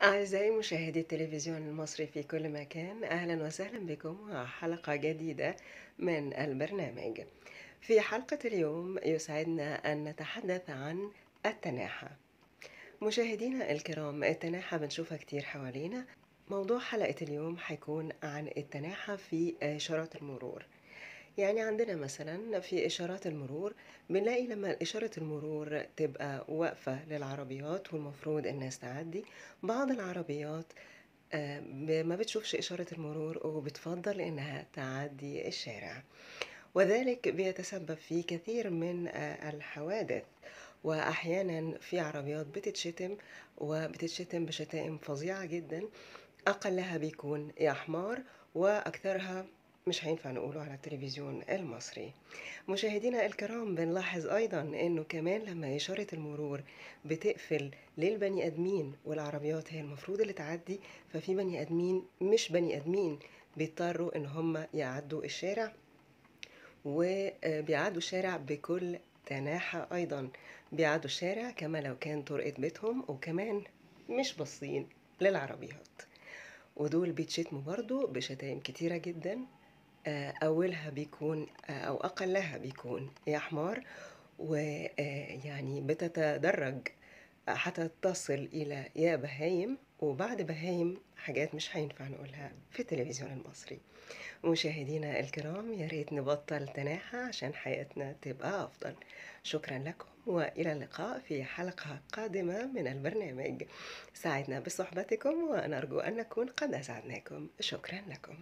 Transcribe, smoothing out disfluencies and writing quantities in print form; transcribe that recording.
أعزائي مشاهدي التلفزيون المصري في كل مكان، أهلا وسهلا بكم مع حلقة جديدة من البرنامج. في حلقة اليوم يسعدنا أن نتحدث عن التناحة. مشاهدينا الكرام، التناحة بنشوفها كتير حوالينا. موضوع حلقة اليوم حيكون عن التناحة في إشارات المرور. يعني عندنا مثلا في إشارات المرور بنلاقي لما إشارة المرور تبقى واقفة للعربيات والمفروض الناس تعدي، بعض العربيات ما بتشوفش إشارة المرور وبتفضل إنها تعدي الشارع، وذلك بيتسبب في كثير من الحوادث. وأحيانا في عربيات بتتشتم وبتتشتم بشتائم فظيعة جدا، أقلها بيكون يا حمار وأكثرها مش هينفع نقوله على التلفزيون المصري. مشاهدينا الكرام، بنلاحظ أيضا أنه كمان لما إشارة المرور بتقفل للبني أدمين والعربيات هي المفروض اللي تعدي، ففي بني أدمين مش بني أدمين بيضطروا إن هم يعدوا الشارع، وبيعدوا الشارع بكل تناحة. أيضا بيعدوا الشارع كما لو كان طرقة بيتهم، وكمان مش باصين للعربيات، ودول بيتشتموا برضو بشتائم كتيرة جدا. أولها بيكون أو أقلها بيكون يا حمار، ويعني بتتدرج حتى تصل إلى يا بهايم، وبعد بهايم حاجات مش هينفع نقولها في التلفزيون المصري. مشاهدينا الكرام، يا ريت نبطل تناحة عشان حياتنا تبقى أفضل. شكرا لكم وإلى اللقاء في حلقة قادمة من البرنامج. سعدنا بصحبتكم ونرجو أن نكون قد أسعدناكم. شكرا لكم.